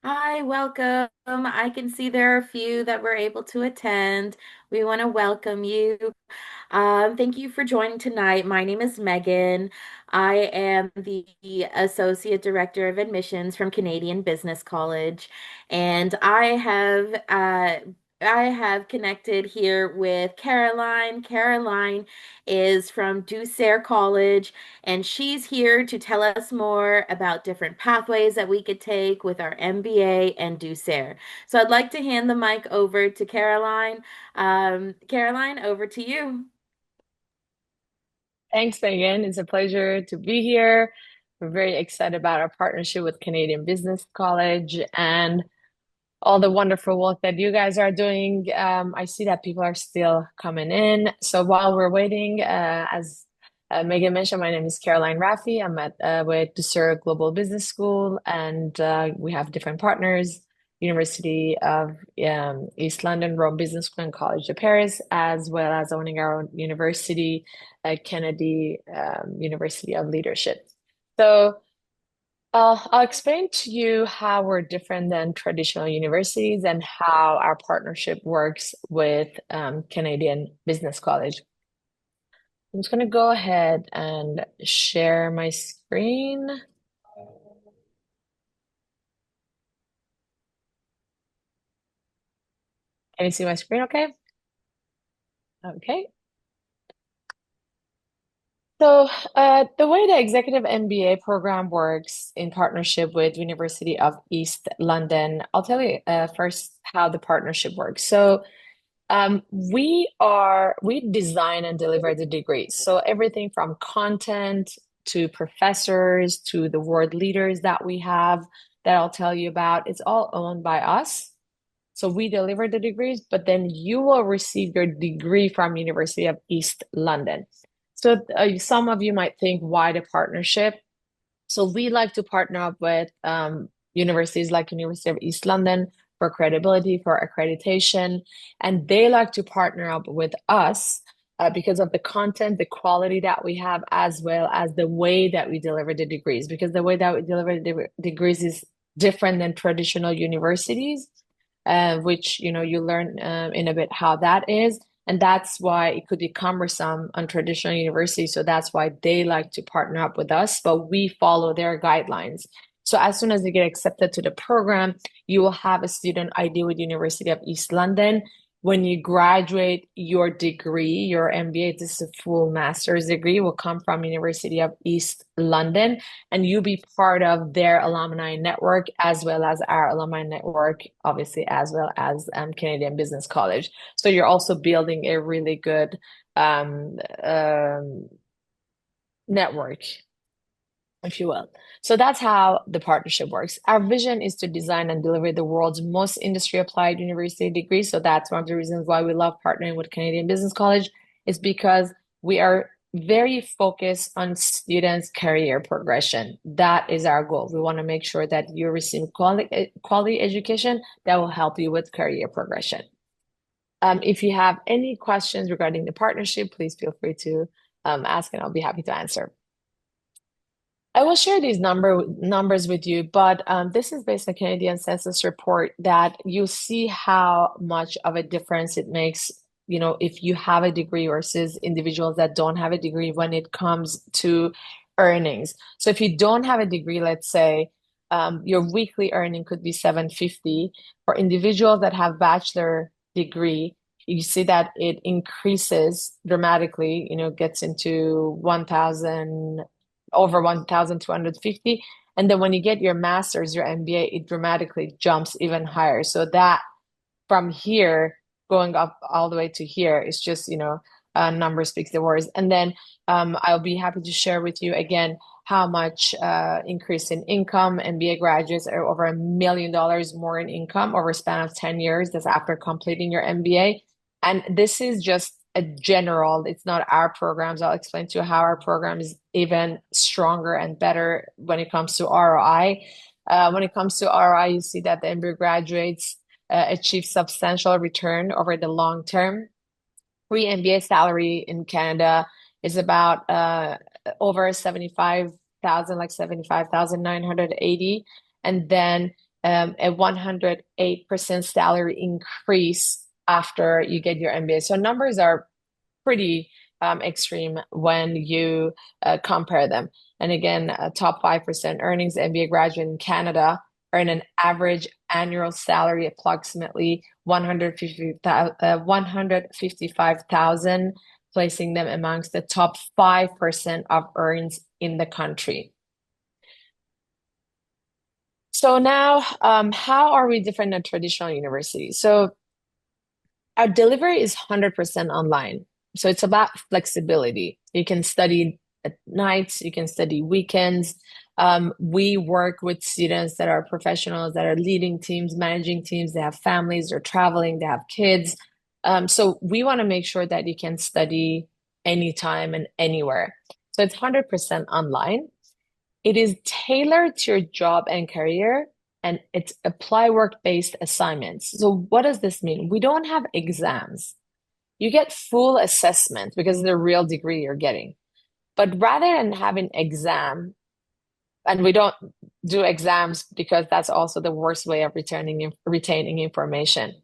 Hi, welcome. I can see there are a few that were able to attend. We want to welcome you. Thank you for joining tonight. My name is Megan. I am the Associate Director of Admissions from Canadian Business College, and I have connected here with Caroline. Caroline is from Ducere College, and she's here to tell us more about different pathways that we could take with our MBA and Ducere. So I'd like to hand the mic over to Caroline. Caroline, over to you. Thanks, Megan. It's a pleasure to be here. We're very excited about our partnership with Canadian Business College and all the wonderful work that you guys are doing. I see that people are still coming in. So while we're waiting, as Megan mentioned, my name is Caroline Raffi. I'm at with Ducere Global Business School, and we have different partners: University of East London, Rome Business School, and College of Paris, as well as owning our own university, Kennedy University of Leadership. So. I'll explain to you how we're different than traditional universities and how our partnership works with Canadian Business College. I'm just going to go ahead and share my screen. Can you see my screen okay? Okay. So, the way the Executive MBA program works in partnership with University of East London, I'll tell you first how the partnership works. So, we design and deliver the degrees. So everything from content to professors to the world leaders that we have that I'll tell you about, it's all owned by us. So we deliver the degrees, but then you will receive your degree from University of East London. So some of you might think, why the partnership? So we like to partner up with universities like University of East London for credibility, for accreditation, and they like to partner up with us because of the content, the quality that we have, as well as the way that we deliver the degrees. Because the way that we deliver the degrees is different than traditional universities, which you learn in a bit how that is. And that's why it could be cumbersome on traditional universities. So that's why they like to partner up with us, but we follow their guidelines. So as soon as you get accepted to the program, you will have a student ID with University of East London. When you graduate your degree, your MBA, this is a full master's degree, will come from University of East London, and you be part of their alumni network as well as our alumni network, obviously, as well as Canadian Business College. So you're also building a really good um, um, network, if you will. So that's how the partnership works. Our vision is to design and deliver the world's most industry applied university degree. So that's one of the reasons why we love partnering with Canadian Business College, is because we are very focused on students' career progression. That is our goal. We want to make sure that you receive quality education that will help you with career progression. If you have any questions regarding the partnership, please feel free to ask and I'll be happy to answer. I will share these numbers with you, but this is based on Canadian Census report that you see how much of a difference it makes, if you have a degree versus individuals that don't have a degree when it comes to earnings. So if you don't have a degree, let's say your weekly earning could be 750. For individuals that have bachelor degree, you see that it increases dramatically, gets into 1,000 over 1,250. And then when you get your master's, your MBA, it dramatically jumps even higher. So that from here going up all the way to here is just, number speaks the words. And then I'll be happy to share with you again how much increase in income. MBA graduates are over $1 million more in income over a span of 10 years. That's after completing your MBA. And this is just a general, it's not our programs. I'll explain to you how our program is even stronger and better when it comes to ROI. When it comes to ROI, you see that the MBA graduates achieve substantial return over the long term. Pre-MBA salary in Canada is about over 75,000, like 75,980. And then a 108% salary increase after you get your MBA. So numbers are pretty extreme when you compare them. And again, top 5% earnings MBA graduate in Canada earn an average annual salary approximately 155,000, placing them amongst the top 5% of earnings in the country. So now, how are we different than traditional universities? So our delivery is 100% online. So it's about flexibility. You can study at nights, you can study weekends. We work with students that are professionals, that are leading teams, managing teams. They have families, they're traveling, they have kids. So we want to make sure that you can study anytime and anywhere. So it's 100% online. It is tailored to your job and career, and it's apply work-based assignments. So what does this mean? We don't have exams. You get full assessment because of the real degree you're getting. But rather than having exam, and we don't do exams because that's also the worst way of retaining information.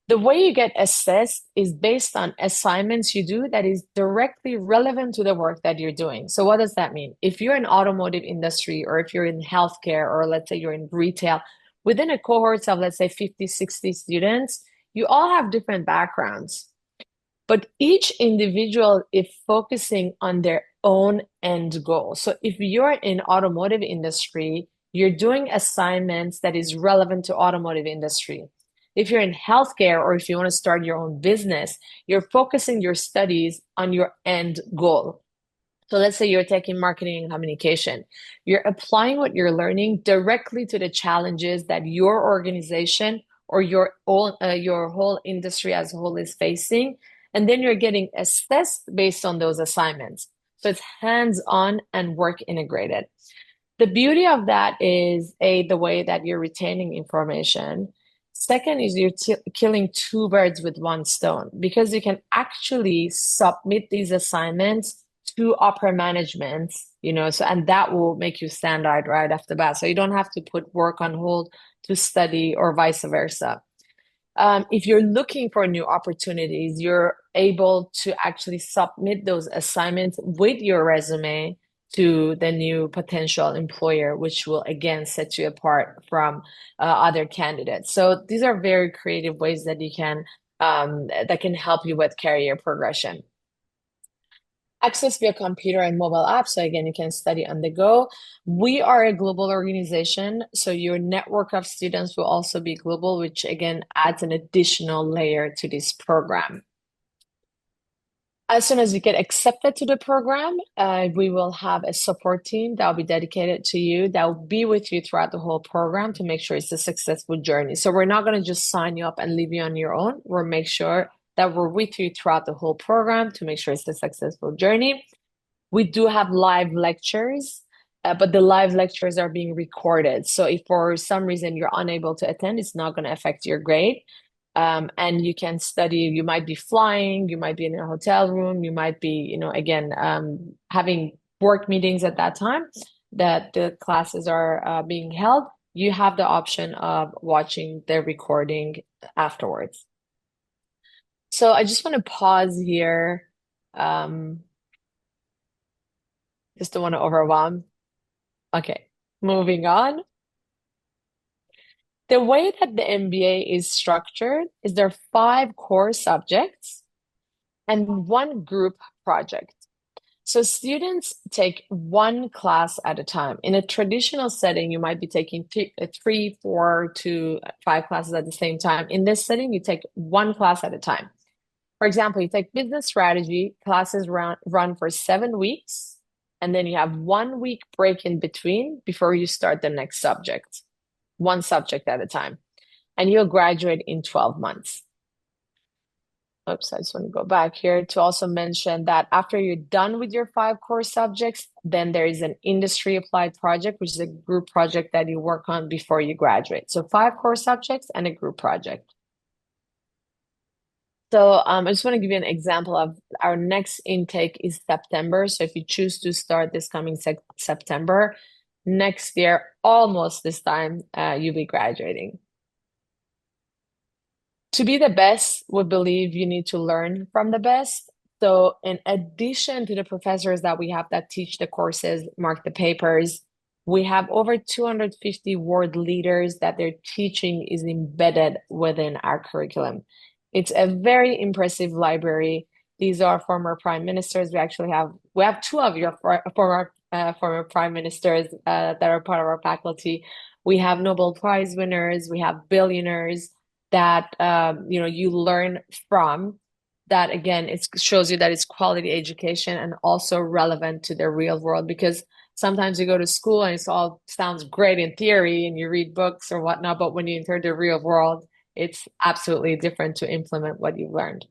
The way you get assessed is based on assignments you do that is directly relevant to the work that you're doing. So what does that mean? If you're in automotive industry or if you're in healthcare or let's say you're in retail, within a cohort of let's say 50, 60 students, you all have different backgrounds. But each individual is focusing on their own end goal. So if you're in automotive industry, you're doing assignments that is relevant to automotive industry. If you're in healthcare or if you want to start your own business, you're focusing your studies on your end goal. So let's say you're taking marketing and communication. You're applying what you're learning directly to the challenges that your organization or your whole industry as a whole is facing. And then you're getting assessed based on those assignments. So it's hands-on and work integrated. The beauty of that is the way that you're retaining information. Second is you're killing two birds with one stone because you can actually submit these assignments to upper management, so and that will make you stand out right off the bat. So you don't have to put work on hold to study or vice versa. If you're looking for new opportunities, you're able to actually submit those assignments with your resume to the new potential employer, which will again set you apart from other candidates. So these are very creative ways that you can that can help you with career progression. Access via computer and mobile apps. So again, you can study on the go. We are a global organization, so your network of students will also be global, which again adds an additional layer to this program. As soon as you get accepted to the program, we will have a support team that will be dedicated to you, that will be with you throughout the whole program to make sure it's a successful journey. So we're not going to just sign you up and leave you on your own. We'll make sure that we're with you throughout the whole program to make sure it's a successful journey. We do have live lectures, but the live lectures are being recorded. So if for some reason you're unable to attend, it's not going to affect your grade. And you can study, you might be flying, you might be in a hotel room, you might be, again, having work meetings at that time that the classes are being held. You have the option of watching the recording afterwards. So I just want to pause here. Just don't want to overwhelm. Okay, moving on. The way that the MBA is structured is there are 5 core subjects and 1 group project. So students take 1 class at a time. In a traditional setting, you might be taking 3, 4 to 5 classes at the same time. In this setting, you take 1 class at a time. For example, you take business strategy, classes run for 7 weeks, and then you have 1 week break in between before you start the next subject, 1 subject at a time. And you'll graduate in 12 months. Oops, I just want to go back here to also mention that after you're done with your 5 core subjects, then there is an industry applied project, which is a group project that you work on before you graduate. So 5 core subjects and a group project. So I just want to give you an example of our next intake is September. So if you choose to start this coming September, next year, almost this time, you'll be graduating. To be the best, we believe you need to learn from the best. So, in addition to the professors that we have that teach the courses, mark the papers, we have over 250 world leaders that their teaching is embedded within our curriculum. It's a very impressive library. These are former prime ministers. We have two of your former prime ministers that are part of our faculty. We have Nobel Prize winners. We have billionaires that you learn from. That again, it shows you that it's quality education and also relevant to the real world, because sometimes you go to school and it all sounds great in theory and you read books or whatnot, but when you enter the real world, it's absolutely different to implement what you've learned.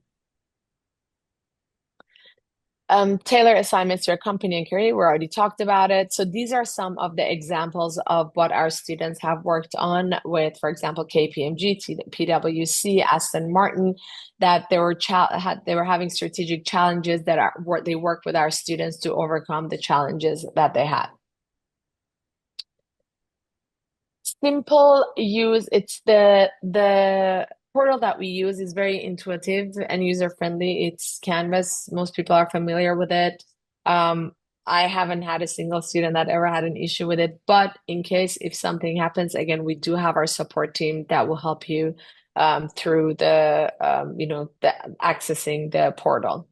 Tailor assignments to your company and career, we already talked about it. So these are some of the examples of what our students have worked on with, for example, KPMG, PwC, Aston Martin, that they were having strategic challenges they worked with our students to overcome the challenges that they had. Simple use. It's the portal that we use is very intuitive and user friendly. It's Canvas. Most people are familiar with it. I haven't had a single student that ever had an issue with it, but in case if something happens, again, we do have our support team that will help you through the accessing the portal.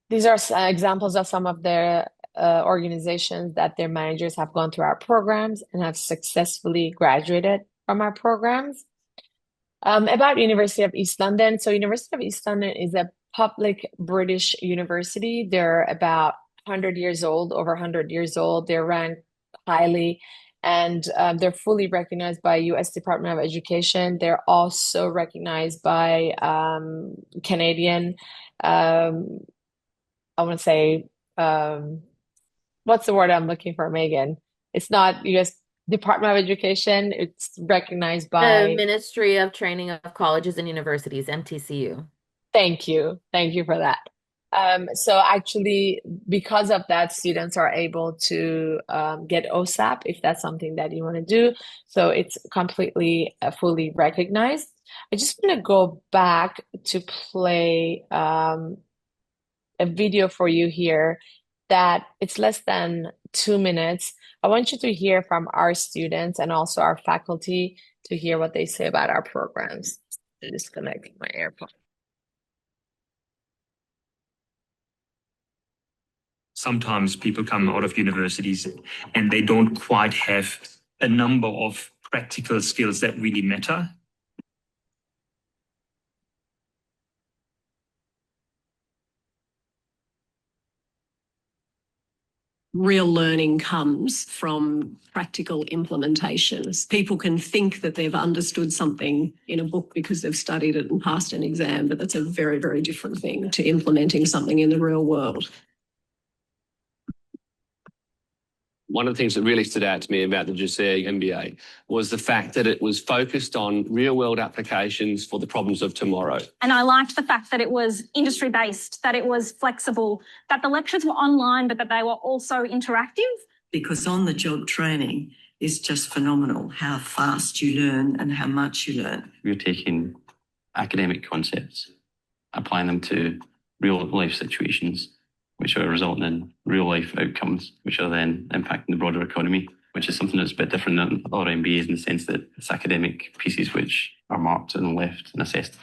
These are examples of some of the organizations that their managers have gone through our programs and have successfully graduated from our programs. About University of East London. So University of East London is a public British university. They're about 100 years old, over 100 years old. They're ranked highly, and they're fully recognized by US Department of Education. They're also recognized by Canadian, I want to say, what's the word I'm looking for, Megan? It's not US Department of Education. It's recognized The by, Ministry of Training of Colleges and Universities, MTCU. thank you. Thank you for that. So actually, because of that, students are able to get OSAP if that's something that you want to do. So it's completely fully recognized. I just want to go back to play a video for you here that it's less than 2 minutes. I want you to hear from our students and also our faculty to hear what they say about our programs. Disconnect my AirPod. Sometimes people come out of universities and they don't quite have a number of practical skills that really matter. Real learning comes from practical implementations. People can think that they've understood something in a book because they've studied it and passed an exam, but that's a very, very different thing to implementing something in the real world. One of the things that really stood out to me about the Ducere MBA was the fact that it was focused on real-world applications for the problems of tomorrow. And I liked the fact that it was industry-based, that it was flexible, that the lectures were online, but that they were also interactive. Because on-the-job training is just phenomenal, how fast you learn and how much you learn. We're taking academic concepts, applying them to real-life situations, which are resulting in real life outcomes, which are then impacting the broader economy, which is something that's a bit different than other MBAs in the sense that it's academic pieces which are marked and left and assessed.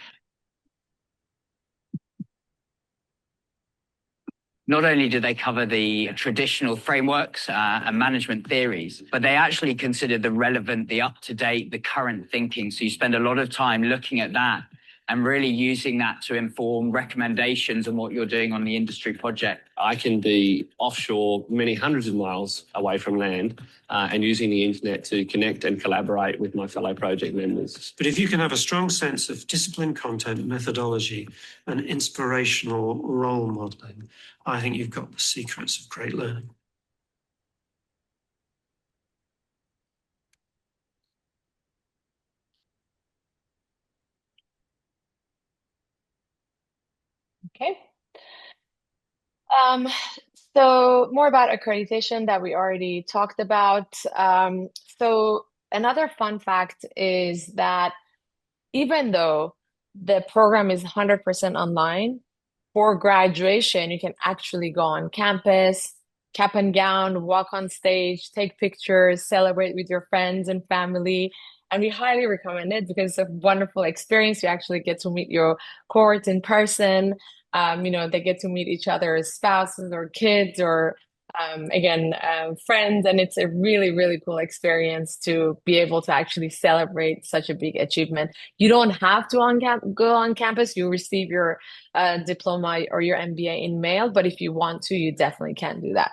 Not only do they cover the traditional frameworks and management theories, but they actually consider the relevant, the up-to-date, the current thinking. So you spend a lot of time looking at that and really using that to inform recommendations on what you're doing on the industry project. I can be offshore many hundreds of miles away from land and using the internet to connect and collaborate with my fellow project members. But if you can have a strong sense of discipline, content, methodology, and inspirational role modeling, I think you've got the secrets of great learning. Okay. So more about accreditation that we already talked about. So another fun fact is that even though the program is 100% online, for graduation, you can actually go on campus, cap and gown, walk on stage, take pictures, celebrate with your friends and family. And we highly recommend it because it's a wonderful experience. You actually get to meet your cohorts in person. They get to meet each other's spouses or kids or friends, and it's a really, really cool experience to be able to actually celebrate such a big achievement. You don't have to go on campus. You receive your diploma or your MBA in mail, but if you want to, you definitely can do that.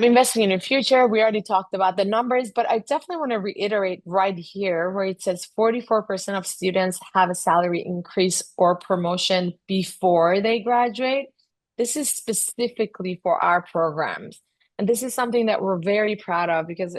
Investing in your future, we already talked about the numbers, but I definitely want to reiterate right here where it says 44% of students have a salary increase or promotion before they graduate. This is specifically for our programs. And this is something that we're very proud of because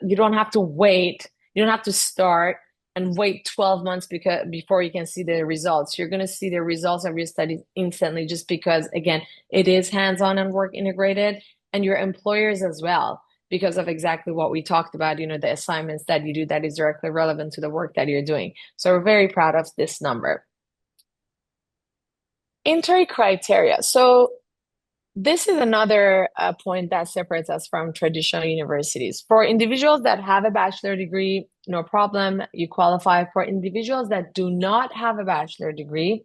you don't have to wait, you don't have to start and wait 12 months before you can see the results. You're going to see the results of your studies instantly just because, again, it is hands-on and work integrated, and your employers as well, because of exactly what we talked about, the assignments that you do that is directly relevant to the work that you're doing. So we're very proud of this number. Entry criteria. So this is another point that separates us from traditional universities. For individuals that have a bachelor degree, no problem, you qualify. For individuals that do not have a bachelor degree,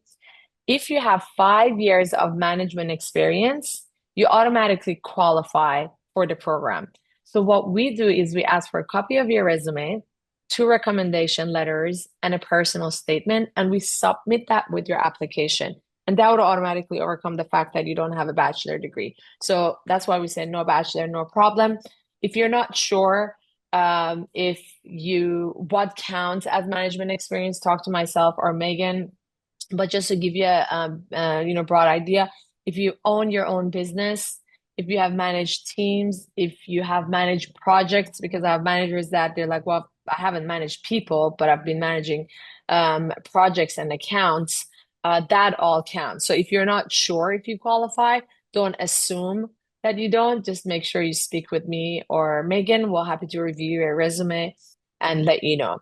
if you have 5 years of management experience, you automatically qualify for the program. So what we do is we ask for a copy of your resume, 2 recommendation letters, and a personal statement, and we submit that with your application. And that would automatically overcome the fact that you don't have a bachelor degree. So that's why we say no bachelor, no problem. If you're not sure what counts as management experience, talk to myself or Megan. But just to give you a broad idea, if you own your own business, if you have managed teams, if you have managed projects, because I have managers that they're like, well, I haven't managed people, but I've been managing projects and accounts, that all counts. So if you're not sure if you qualify, don't assume that you don't. Just make sure you speak with me or Megan. We're happy to review your resume and let you know.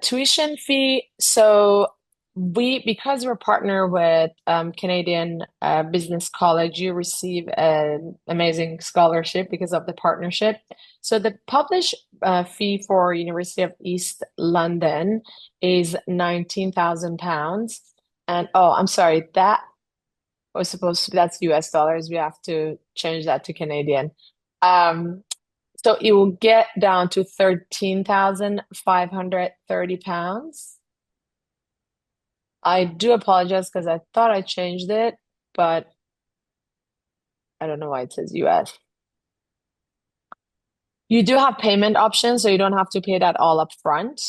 Tuition fee. So because we're partner with Canadian Business College, you receive an amazing scholarship because of the partnership. So the published fee for University of East London is £19,000. And I'm sorry, that was supposed to that's US dollars. We have to change that to Canadian. So it will get down to £13,530. I do apologize because I thought I changed it, but I don't know why it says US. You do have payment options, so you don't have to pay that all up front.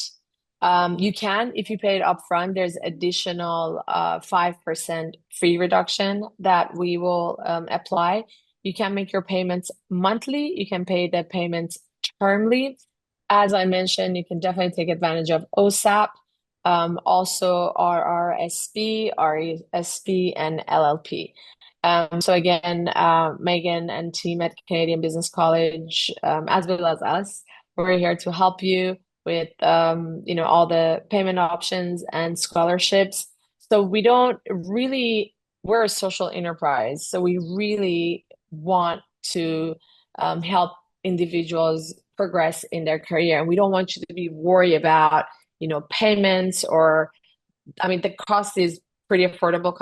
You can, if you pay it up front, there's additional 5% fee reduction that we will apply. You can make your payments monthly. You can pay the payments termly. As I mentioned, you can definitely take advantage of OSAP, also RRSP, RESP, and LLP. So again, Megan and team at Canadian Business College, as well as us, we're here to help you with all the payment options and scholarships. So we're a social enterprise, so we really want to help individuals progress in their career. And we don't want you to be worried about, payments or, the cost is pretty affordable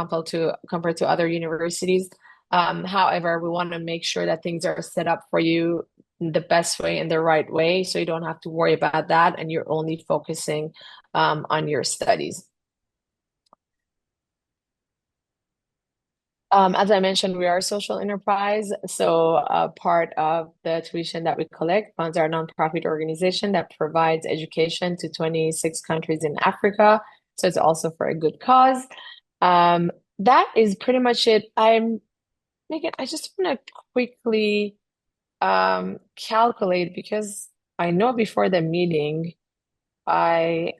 compared to other universities. However, we want to make sure that things are set up for you in the best way, in the right way, so you don't have to worry about that and you're only focusing on your studies. As I mentioned, we are a social enterprise. So part of the tuition that we collect funds our nonprofit organization that provides education to 26 countries in Africa. So it's also for a good cause. That is pretty much it. Megan, I just want to quickly calculate because I know before the meeting, I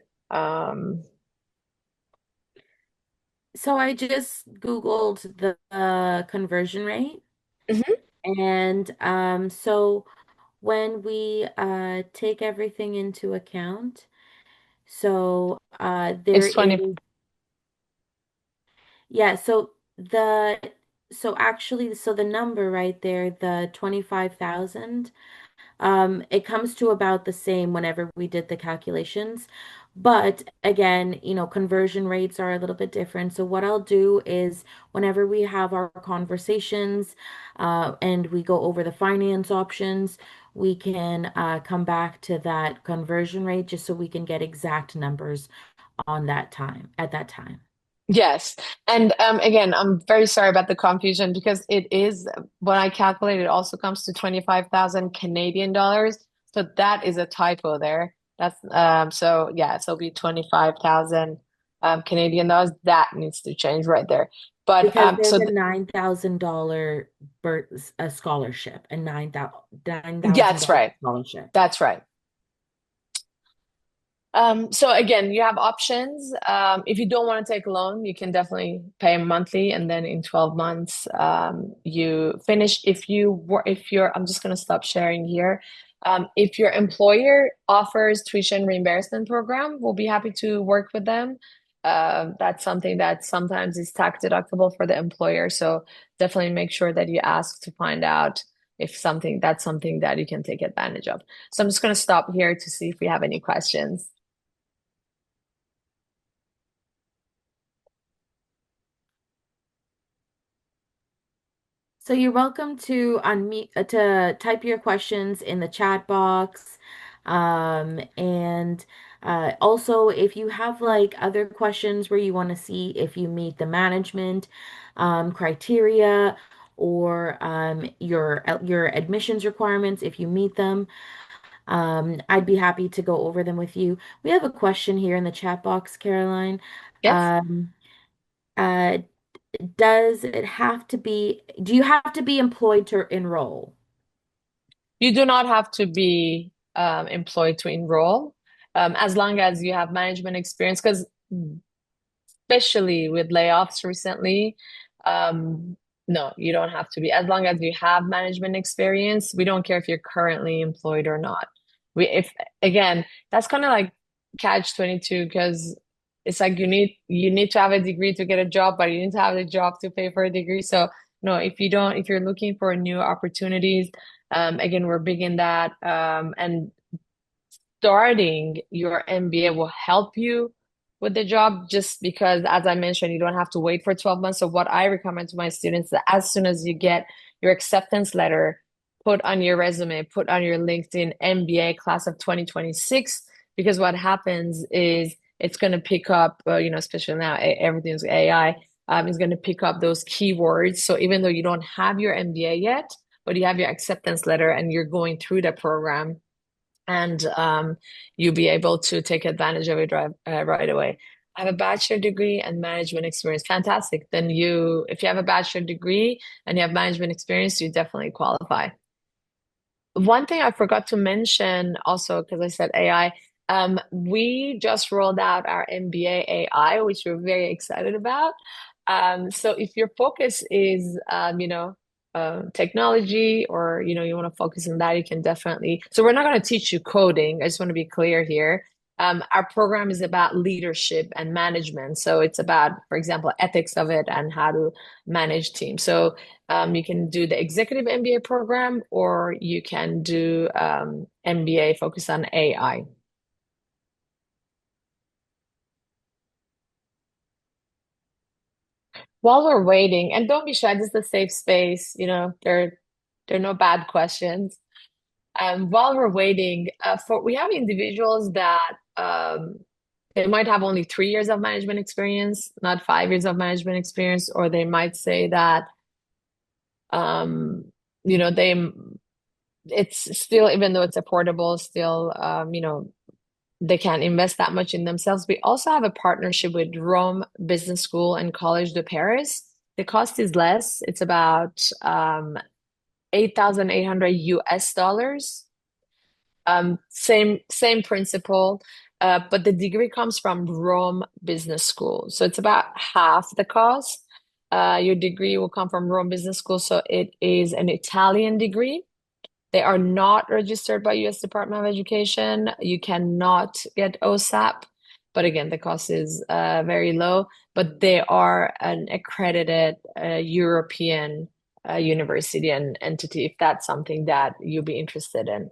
So I just Googled the conversion rate. Mhm. And so when we take everything into account, so there It's 20. is, yeah, so actually, so the number right there, the 25,000, it comes to about the same whenever we did the calculations. But again, conversion rates are a little bit different. So what I'll do is whenever we have our conversations, and we go over the finance options, we can come back to that conversion rate just so we can get exact numbers on that time, at that time. Yes. And again, I'm very sorry about the confusion because it is, when I calculate, it also comes to 25,000 Canadian dollars. So that is a typo there. That's so yeah, so it'll be 25,000 Canadian dollars. That needs to change right there. But Because there's so a th $9,000 a scholarship, a yeah, $9,000 that's right. scholarship. That's right. So again, you have options. If you don't want to take a loan, you can definitely pay monthly, and then in 12 months, you finish. If you're, I'm just going to stop sharing here. If your employer offers tuition reimbursement program, we'll be happy to work with them. That's something that sometimes is tax deductible for the employer. So definitely make sure that you ask to find out if that's something that you can take advantage of. So I'm just going to stop here to see if we have any questions. So you're welcome to unmute to type your questions in the chat box. And also, if you have like other questions where you want to see if you meet the management criteria, or your admissions requirements, if you meet them, I'd be happy to go over them with you. We have a question here in the chat box, Caroline. Yes. Um, uh, do you have to be employed to enroll? You do not have to be employed to enroll, as long as you have management experience, because especially with layoffs recently, no, you don't have to be. As long as you have management experience, we don't care if you're currently employed or not. If again, that's kind of like catch 22 because it's like you need to have a degree to get a job, but you need to have a job to pay for a degree. So no, if you're looking for new opportunities, again, we're big in that, and starting your MBA will help you with the job just because, as I mentioned, you don't have to wait for 12 months. So, what I recommend to my students that as soon as you get your acceptance letter, put on your resume, put on your LinkedIn MBA class of 2026, because what happens is it's going to pick up, especially now everything's AI, it's going to pick up those keywords. So, even though you don't have your MBA yet, but you have your acceptance letter and you're going through the program, and you'll be able to take advantage of it right away. I have a bachelor degree and management experience. Fantastic. Then if you have a bachelor degree and you have management experience, you definitely qualify. One thing I forgot to mention also, because I said AI, we just rolled out our MBA AI, which we're very excited about. So if your focus is, technology, or, you want to focus on that, you can definitely. So we're not going to teach you coding. I just want to be clear here. Our program is about leadership and management. So it's about, for example, ethics of it and how to manage teams. So you can do the executive MBA program, or you can do MBA focused on AI. While we're waiting, and don't be shy, this is a safe space. There are no bad questions. While we're waiting, we have individuals that they might have only 3 years of management experience, not 5 years of management experience, or they might say that um, they it's still, even though it's affordable, still, they can't invest that much in themselves. We also have a partnership with Rome Business School and College de Paris. The cost is less. It's about 8,800 US dollars. Same principle. but the degree comes from Rome Business School. So it's about half the cost. Your degree will come from Rome Business School. So it is an Italian degree. They are not registered by U.S. Department of Education. You cannot get OSAP, but again, the cost is very low. But they are an accredited European university and entity, if that's something that you'll be interested in.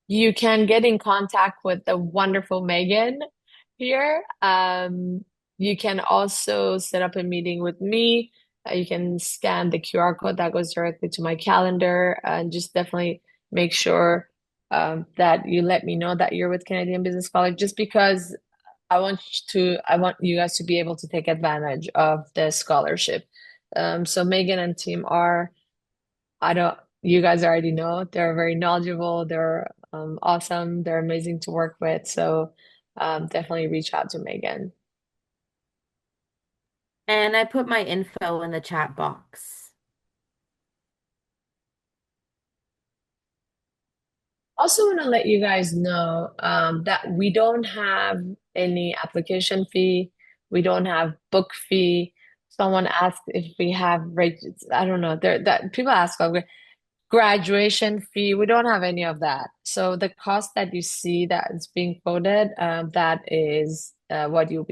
You can get in contact with the wonderful Megan here. You can also set up a meeting with me. You can scan the QR code that goes directly to my calendar and just definitely make sure that you let me know that you're with Canadian Business College just because I want you guys to be able to take advantage of the scholarship. So Megan and team are I don't, you guys already know they're very knowledgeable. They're awesome. They're amazing to work with. So definitely reach out to Megan. And I put my info in the chat box. Also want to let you guys know that we don't have any application fee. We don't have book fee. Someone asked if we have rates. I don't know. That people ask about graduation fee. We don't have any of that. So the cost that you see that is being quoted, that is what you'll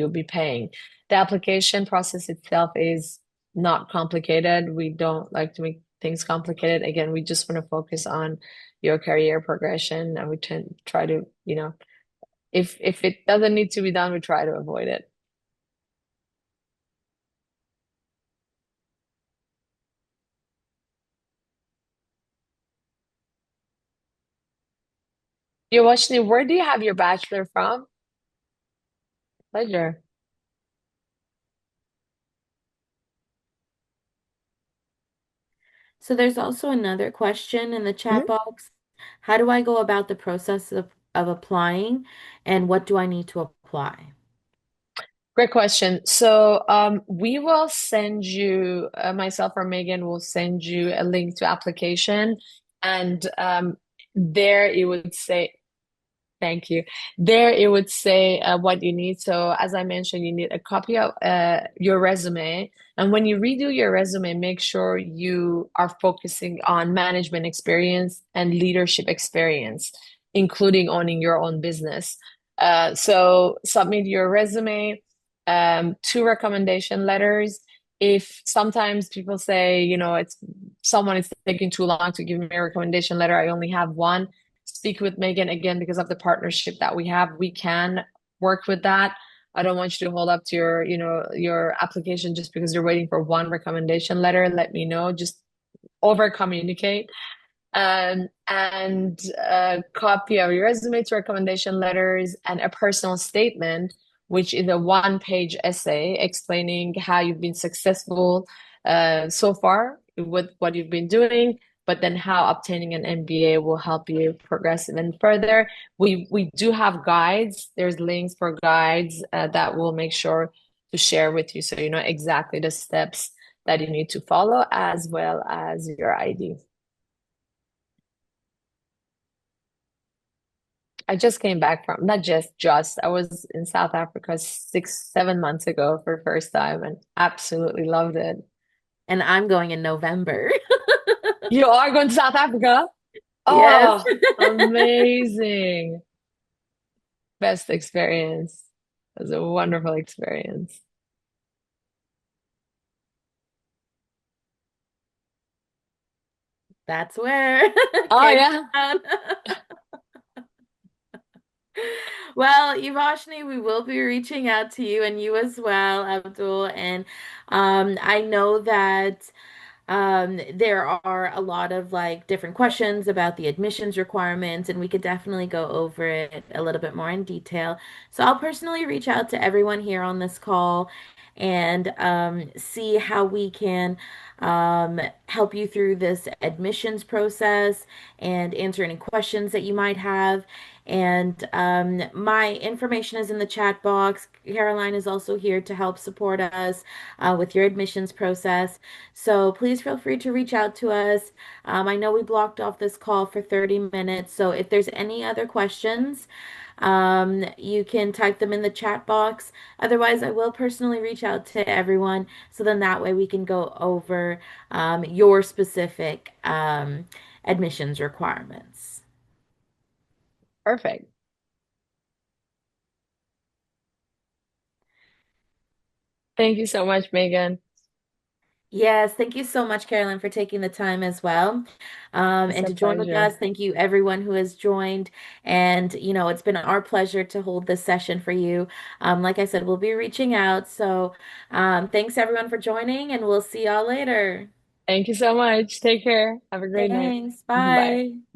be paying. The application process itself is not complicated. We don't like to make things complicated. Again, we just want to focus on your career progression, and we try to, if it doesn't need to be done, we try to avoid it. You're watching. Where do you have your bachelor from? Pleasure. So there's also another question in the chat Mhm. box. How do I go about the process of applying, and what do I need to apply? Great question. So, we will send you, myself or Megan will send you a link to application, and there it would say, thank you. There it would say what you need. So, as I mentioned, you need a copy of your resume. And when you redo your resume, make sure you are focusing on management experience and leadership experience, including owning your own business. So, submit your resume, two recommendation letters. If sometimes people say, it's someone is taking too long to give me a recommendation letter, I only have one. Speak with Megan again because of the partnership that we have. We can work with that. I don't want you to hold up to your application just because you're waiting for one recommendation letter. Let me know. Just over communicate. And a copy of your resume, to recommendation letters, and a personal statement, which is a one-page essay explaining how you've been successful so far with what you've been doing, but then how obtaining an MBA will help you progress even further. We do have guides. There's links for guides that we'll make sure to share with you so you know exactly the steps that you need to follow, as well as your ID. I just came back from, not just, I was in South Africa 6, 7 months ago for the first time and absolutely loved it. And I'm going in November. You are going to South Africa? Yes. Oh, amazing. Best experience. It was a wonderful experience. That's where. Oh, yeah. Well, Ivashni, we will be reaching out to you and you as well, Abdul. And I know that there are a lot of like different questions about the admissions requirements, and we could definitely go over it a little bit more in detail. So I'll personally reach out to everyone here on this call and see how we can help you through this admissions process and answer any questions that you might have. And my information is in the chat box. Caroline is also here to help support us with your admissions process. So please feel free to reach out to us. I know we blocked off this call for 30 minutes, so if there's any other questions, you can type them in the chat box. Otherwise, I will personally reach out to everyone, so then that way we can go over your specific admissions requirements. Perfect. Thank you so much, Megan. Yes, thank you so much, Carolyn, for taking the time as well. It's And a to join with pleasure. us. Thank you, everyone who has joined. And, it's been our pleasure to hold this session for you. Like I said, we'll be reaching out. So thanks, everyone, for joining, and we'll see y'all later. Thank you so much. Take care. Have a great night. Thanks. Bye. Bye.